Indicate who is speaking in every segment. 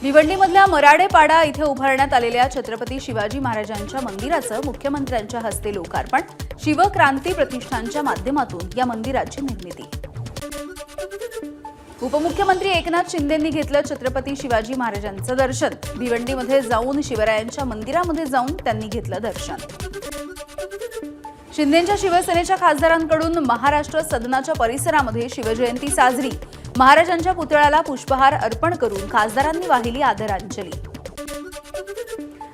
Speaker 1: भिवंडीमधल्या मराडेपाडा इथे उभारण्यात आलेल्या छत्रपती शिवाजी महाराजांच्या मंदिराचं मुख्यमंत्र्यांच्या हस्ते लोकार्पण। शिवक्रांती प्रतिष्ठानच्या माध्यमातून या मंदिराची निर्मिती। उपमुख्यमंत्री एकनाथ शिंदेंनी घेतलं छत्रपती शिवाजी महाराजांचं दर्शन। भिवंडीमध्ये जाऊन शिवरायांच्या मंदिरामध्ये जाऊन त्यांनी घेतलं दर्शन। शिंदेंच्या शिवसेनेच्या खासदारांकडून महाराष्ट्र सदनाच्या परिसरामध्ये शिवजयंती साजरी। महाराजांच्या पुतळ्याला पुष्पहार अर्पण करून खासदारांनी वाहिली आदरांजली।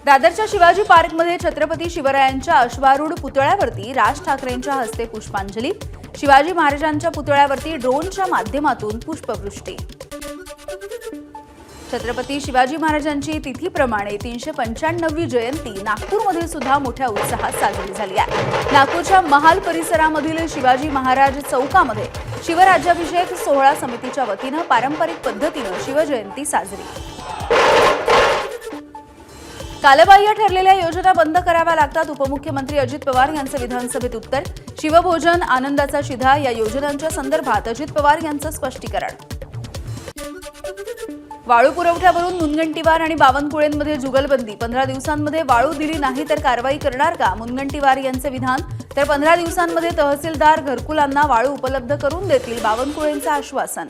Speaker 1: दादरच्या शिवाजी पार्कमध्ये छत्रपती शिवरायांच्या अश्वारूढ पुतळ्यावरती राज ठाकरेंच्या हस्ते पुष्पांजली। शिवाजी महाराजांच्या पुतळ्यावरती ड्रोनच्या माध्यमातून पुष्पवृष्टी। छत्रपती शिवाजी महाराजांची तिथीप्रमाणे 395वी जयंती नागपूरमध्ये सुद्धा मोठ्या उत्साहात साजरी झाली आहे। नागपूरच्या महाल परिसरामधील शिवाजी महाराज चौकामध्ये शिवराज्याभिषेक सोहळा समितीच्या वतीनं पारंपरिक पद्धतीनं शिवजयंती साजरी। कालबाह्य ठरलेल्या योजना बंद कराव्या लागतात। उपमुख्यमंत्री अजित पवार यांचं विधानसभेत उत्तर। शिवभोजन आनंदाचा शिधा या योजनांच्या संदर्भात अजित पवार यांचं स्पष्टीकरण। वाळू पुरवठ्यावरून मुनगंटीवार आणि बावनकुळेंमध्ये जुगलबंदी। 15 दिवसांमध्ये वाळू दिली नाही तर कारवाई करणार का, मुनगंटीवार यांचे विधान। तर 15 दिवसांमध्ये तहसीलदार घरकुलांना वाळू उपलब्ध करून देतील, बावनकुळेंचं आश्वासन।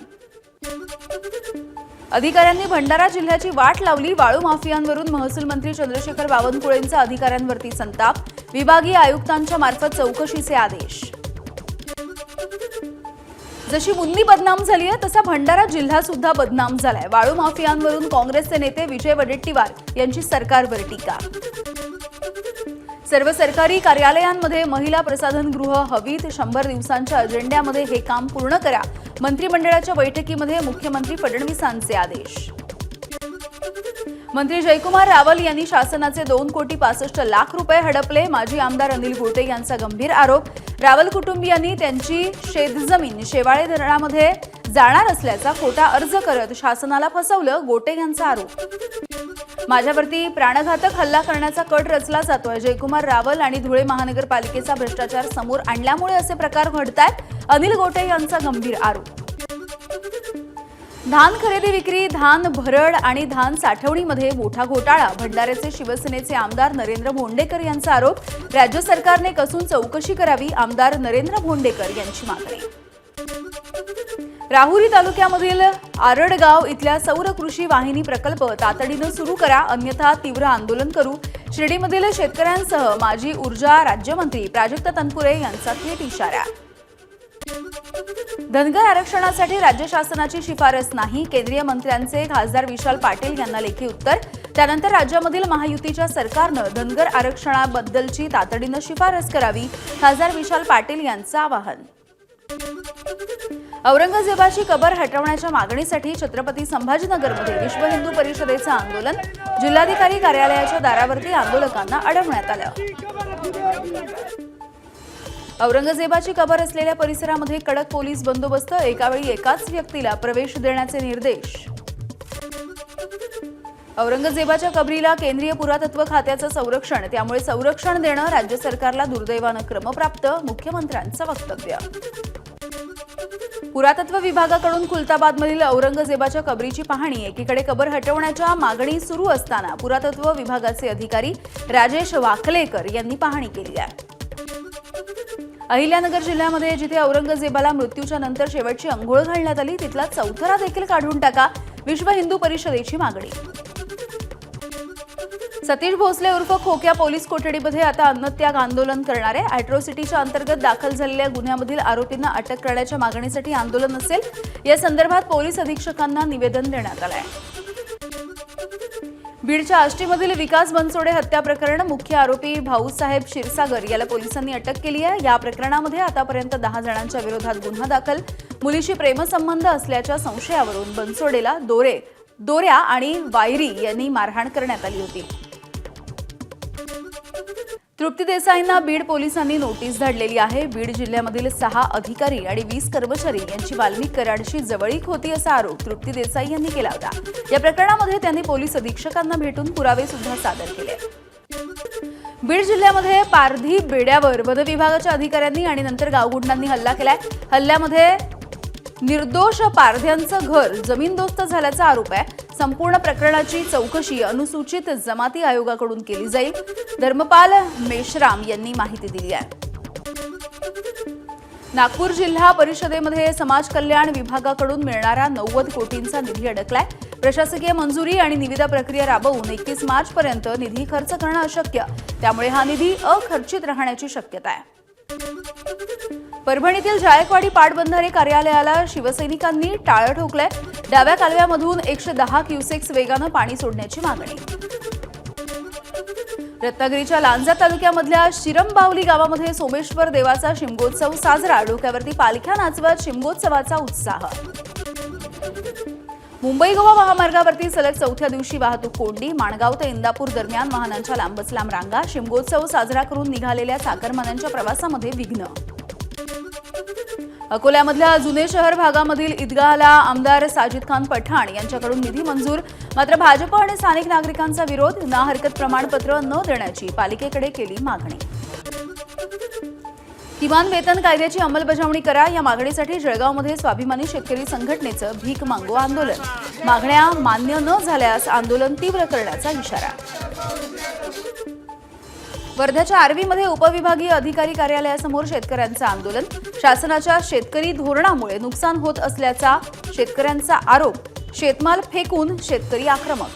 Speaker 1: अधिकाऱ्यांनी भंडारा जिल्ह्याची वाट लावली। वाळू माफियांवरून महसूल मंत्री चंद्रशेखर बावनकुळेंचा अधिकाऱ्यांवरती संताप। विभागीय आयुक्तांच्या मार्फत चौकशीचे आदेश। जशी मुन्नी बदनाम झाली आहे तसा भंडारा जिल्हा सुद्धा बदनाम झालाय। वाळू माफियांवरून काँग्रेसचे नेते विजय वडेट्टीवार यांची सरकारवर टीका। सर्व सरकारी कार्यालयांमध्ये महिला प्रसाधनगृह हवीत। 100 दिवसांच्या अजेंड्यामध्ये हे काम पूर्ण करा। मंत्रिमंडळाच्या बैठकीमध्ये मुख्यमंत्री फडणवीसांचे आदेश। मंत्री जयकुमार रावल यांनी शासनाचे 2,65,00,000 रुपये हडपले। माजी आमदार अनिल गोटे यांचा गंभीर आरोप। रावल कुटुंबियांनी त्यांची शेतजमीन शेवाळे धरणामध्ये जाणार असल्याचा खोटा अर्ज करत शासनाला फसवलं, गोटे यांचा आरोप। माझ्यावरती प्राणघातक हल्ला करण्याचा कट रचला जातोय। जयकुमार रावल आणि धुळे महानगरपालिकेचा भ्रष्टाचार समोर आणल्यामुळे असे प्रकार घडतायत, अनिल गोटे यांचा गंभीर आरोप। धान खरेदी विक्री, धान भरड आणि धान साठवणीमध्ये मोठा घोटाळा। भंडाऱ्याचे शिवसेनेचे आमदार नरेंद्र भोंडेकर यांचा आरोप। राज्य सरकारने कसून चौकशी करावी, आमदार नरेंद्र भोंडेकर यांची मागणी। राहुरी तालुक्यामधील आरडगाव इथल्या सौर कृषी वाहिनी प्रकल्प तातडीनं सुरू करा, अन्यथा तीव्र आंदोलन करू। शिर्डीमधील शेतकऱ्यांसह माजी ऊर्जा राज्यमंत्री प्राजक्त तनपुरे यांचा थेट इशारा। धनगर आरक्षणासाठी राज्य शासनाची शिफारस नाही, केंद्रीय मंत्र्यांचे खासदार विशाल पाटील यांना लेखी उत्तर। त्यानंतर राज्यामधील महायुतीच्या सरकारनं धनगर आरक्षणाबद्दलची तातडीनं शिफारस करावी, खासदार विशाल पाटील यांचं आवाहन। औरंगजेबाची कबर हटवण्याच्या मागणीसाठी छत्रपती संभाजीनगरमध्ये विश्व हिंदू परिषदेचं आंदोलन। जिल्हाधिकारी कार्यालयाच्या दारावरती आंदोलकांना अडवण्यात आलं। औरंगजेबाची कबर असलेल्या परिसरामध्ये कडक पोलीस बंदोबस्त। एकावेळी एकाच व्यक्तीला प्रवेश देण्याचे निर्देश। औरंगजेबाच्या कबरीला केंद्रीय पुरातत्व खात्याचं संरक्षण, त्यामुळे संरक्षण देणं राज्य सरकारला दुर्दैवानं क्रमप्राप्त, मुख्यमंत्र्यांचं वक्तव्य। पुरातत्व विभागाकडून खुलताबादमधील औरंगजेबाच्या कबरीची पाहणी। एकीकडे कबर हटवण्याच्या मागणी सुरू असताना पुरातत्व विभागाचे अधिकारी राजेश वाखलेकर यांनी पाहणी केली आहे। अहिल्यानगर जिल्ह्यामध्ये जिथे औरंगजेबाला मृत्यूच्या नंतर शेवटची अंघोळ घालण्यात आली तिथला चौथरा देखील काढून टाका, विश्व हिंदू परिषदेची मागणी। सतीश भोसले उर्फ खोक्या पोलीस कोठडीमध्ये आता अन्नत्याग आंदोलन करणार आहे। अॅट्रॉसिटीच्या अंतर्गत दाखल झालेल्या गुन्ह्यामधील आरोपींना अटक करण्याच्या मागणीसाठी आंदोलन असेल। या संदर्भात पोलीस अधीक्षकांना निवेदन देण्यात आलं आहे। बीडच्या आष्टीमधील विकास बनसोडे हत्या प्रकरण, मुख्य आरोपी भाऊसाहेब क्षीरसागर याला पोलिसांनी अटक केली आहे। या प्रकरणामध्ये आतापर्यंत 10 जणांच्या विरोधात गुन्हा दाखल। मुलीशी प्रेमसंबंध असल्याच्या संशयावरून बनसोडेला दोऱ्या आणि वायरी यांनी मारहाण करण्यात आली होती। तृप्ती देसाईंना बीड पोलिसांनी नोटीस धाडलेली आहे। बीड जिल्ह्यामधील 6 अधिकारी आणि 20 कर्मचारी यांची वाल्मिक कराडशी जवळीक होती असा आरोप तृप्ती देसाई यांनी केला होता। या प्रकरणामध्ये त्यांनी पोलीस अधीक्षकांना भेटून पुरावे सुद्धा सादर केले। बीड जिल्ह्यामध्ये पारधी बेड्यावर वन विभागाच्या अधिकाऱ्यांनी आणि नंतर गावगुंडांनी हल्ला केलाय। हल्ल्यामध्ये निर्दोष पारध्यांचं घर जमीनदोस्त झाल्याचा आरोप आहे। संपूर्ण प्रकरणाची चौकशी अनुसूचित जमाती आयोगाकडून केली जाईल, धर्मपाल मेश्राम यांनी माहिती दिली आहे. नागपूर जिल्हा परिषदेमध्ये समाज कल्याण विभागाकडून मिळणारा 90 कोटींचा निधी अडकलाय. प्रशासकीय मंजुरी आणि निविदा प्रक्रिया राबवून 31 मार्चपर्यंत निधी खर्च करणं अशक्य, त्यामुळे हा निधी अखर्चित राहण्याची शक्यता आहे. परभणीतील जायकवाडी पाटबंधारे कार्यालयाला शिवसैनिकांनी टाळं ठोकलंय. डाव्या कालव्यामधून 110 क्युसेक्स वेगानं पाणी सोडण्याची मागणी. रत्नागिरीच्या लांजा तालुक्यामधल्या शिरंबावली गावामध्ये सोमेश्वर देवाचा शिमगोत्सव साजरा. डोक्यावरती पालख्या नाचवत शिमगोत्सवाचा उत्साह. मुंबई गोवा महामार्गावरती सलग चौथ्या दिवशी वाहतूक कोंडी. माणगाव ते इंदापूर दरम्यान वाहनांच्या लांबच लांब रांगा. शिमगोत्सव साजरा करून निघालेल्या चाकरमान्यांच्या प्रवासामध्ये विघ्न. अकोल्यामधल्या जुने शहर भागामधील ईदगाहला आमदार साजिद खान पठाण यांच्याकडून निधी मंजूर. मात्र भाजप आणि स्थानिक नागरिकांचा विरोध. ना हरकत प्रमाणपत्र न देण्याची पालिकेकडे केली मागणी. किमान वेतन कायद्याची अंमलबजावणी करा या मागणीसाठी जळगावमध्ये स्वाभिमानी शेतकरी संघटनेचं भीक मागो आंदोलन. मागण्या मान्य न झाल्यास आंदोलन तीव्र करण्याचा इशारा. वर्ध्याच्या आर्वीमध्ये उपविभागीय अधिकारी कार्यालयासमोर शेतकऱ्यांचं आंदोलन. शासनाच्या शेतकरी धोरणामुळे नुकसान होत असल्याचा शेतकऱ्यांचा आरोप. शेतमाल फेकून शेतकरी आक्रमक.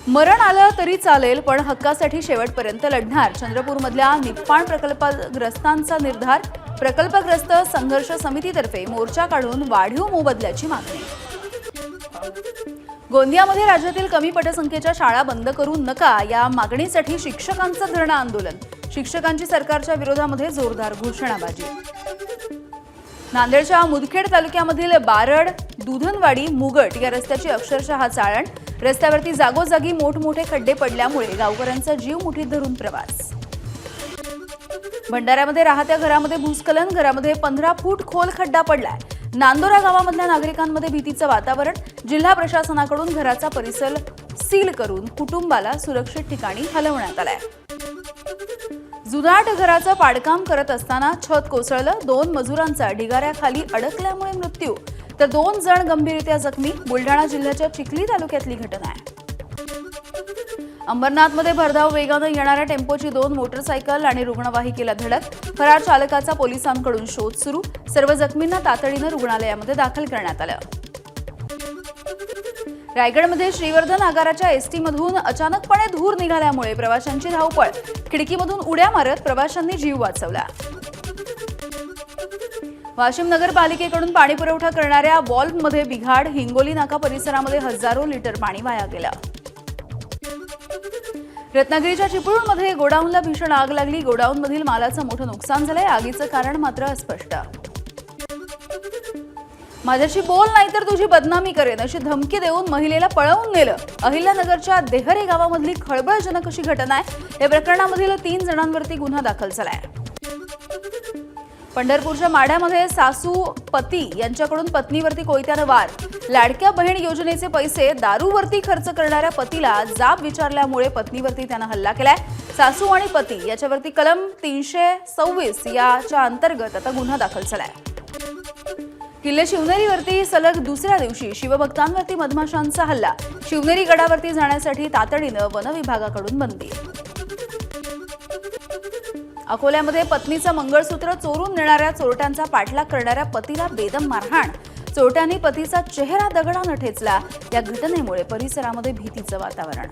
Speaker 1: मरण आलं तरी चालेल पण हक्कासाठी शेवटपर्यंत लढणार. चंद्रपूरमधल्या निप्पाण प्रकल्पग्रस्तांचा निर्धार. प्रकल्पग्रस्त संघर्ष समितीतर्फे मोर्चा काढून वाढीव मोबदल्याची मागणी. गोंदियामध्ये राज्यातील कमी पटसंख्येच्या शाळा बंद करू नका या मागणीसाठी शिक्षकांचं धरणं आंदोलन. शिक्षकांची सरकारच्या विरोधामध्ये जोरदार घोषणाबाजी. नांदेडच्या मुदखेड तालुक्यामधील बारड दुधनवाडी मुगट या रस्त्याची अक्षरशः चाळण. रस्त्यावरती जागोजागी मोठमोठे खड्डे पडल्यामुळे गावकऱ्यांचा जीव मुठीत धरून प्रवास. भंडाऱ्यामध्ये राहत्या घरामध्ये भूस्खलन. घरामध्ये 15 फूट खोल खड्डा पडलाय. नांदोरा गावामधल्या नागरिकांमध्ये भीतीचं वातावरण. जिल्हा प्रशासनाकडून घराचा परिसर सील करून कुटुंबाला सुरक्षित ठिकाणी हलवण्यात आलाय. जुनाट घराचं पाडकाम करत असताना छत कोसळलं. 2 मजुरांचा ढिगाऱ्याखाली अडकल्यामुळे मृत्यू तर 2 जण गंभीररित्या जखमी. बुलढाणा जिल्ह्याच्या चिखली तालुक्यातली घटना आहे. अंबरनाथमध्ये भरधाव वेगानं येणाऱ्या टेम्पोची 2 मोटरसायकल आणि रुग्णवाहिकेला धडक. फरार चालकाचा पोलिसांकडून शोध सुरू. सर्व जखमींना तातडीनं रुग्णालयामध्ये दाखल करण्यात आलं. रायगडमध्ये श्रीवर्धन आगाराच्या एसटीमधून अचानकपणे धूर निघाल्यामुळे प्रवाशांची धावपळ. खिडकीमधून उड्या मारत प्रवाशांनी जीव वाचवला. वाशिम नगरपालिकेकडून पाणी पुरवठा करणाऱ्या व्हॉल्व्हमध्ये बिघाड. हिंगोली नाका परिसरामध्ये हजारो लिटर पाणी वाया गेलं. रत्नागिरीच्या चिपळूणमध्ये गोडाऊनला भीषण आग लागली. गोडाऊनमधील मालाचं मोठं नुकसान झालंय. आगीचं कारण मात्र अस्पष्ट. माझ्याशी बोल नाही तर तुझी बदनामी करेन अशी धमकी देऊन महिलेला पळवून नेलं. अहिल्यानगरच्या देहरे गावामधली खळबळजनक अशी घटना आहे. या प्रकरणामधील 3 जणांवरती गुन्हा दाखल झालाय. पंढरपूरच्या माढ्यामध्ये सासू पती यांच्याकडून पत्नीवरती कोयत्यानं वार. लाडक्या बहीण योजनेचे पैसे दारूवरती खर्च करणाऱ्या पतीला जाब विचारल्यामुळे पत्नीवरती त्यानं हल्ला केलाय. सासू आणि पती याच्यावरती कलम 326 याच्या अंतर्गत आता गुन्हा दाखल झालाय. किल्ले शिवनेरीवरती सलग दुसऱ्या दिवशी शिवभक्तांवरती मधमाशांचा हल्ला. शिवनेरी गडावरती जाण्यासाठी तातडीनं वन विभागाकडून बंदी. अकोल्यामध्ये पत्नीचं मंगळसूत्र चोरून नेणाऱ्या चोरट्यांचा पाठलाग करणाऱ्या पतीला बेदम मारहाण. चोरट्यांनी पतीचा चेहरा दगडानं ठेचला. या घटनेमुळे परिसरामध्ये भीतीचं वातावरण.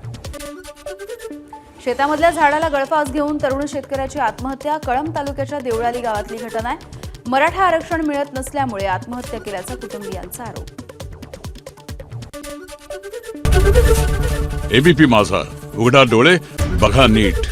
Speaker 1: शेतामधल्या झाडाला गळफास घेऊन तरुण शेतकऱ्याची आत्महत्या. कळंब तालुक्याच्या देवळाली गावातली घटना आहे. मराठा आरक्षण मिळत नसल्यामुळे आत्महत्या केल्याचा कुटुंबियांचा आरोप.
Speaker 2: एबीपी माझा, उघडा डोळे बघा नीट.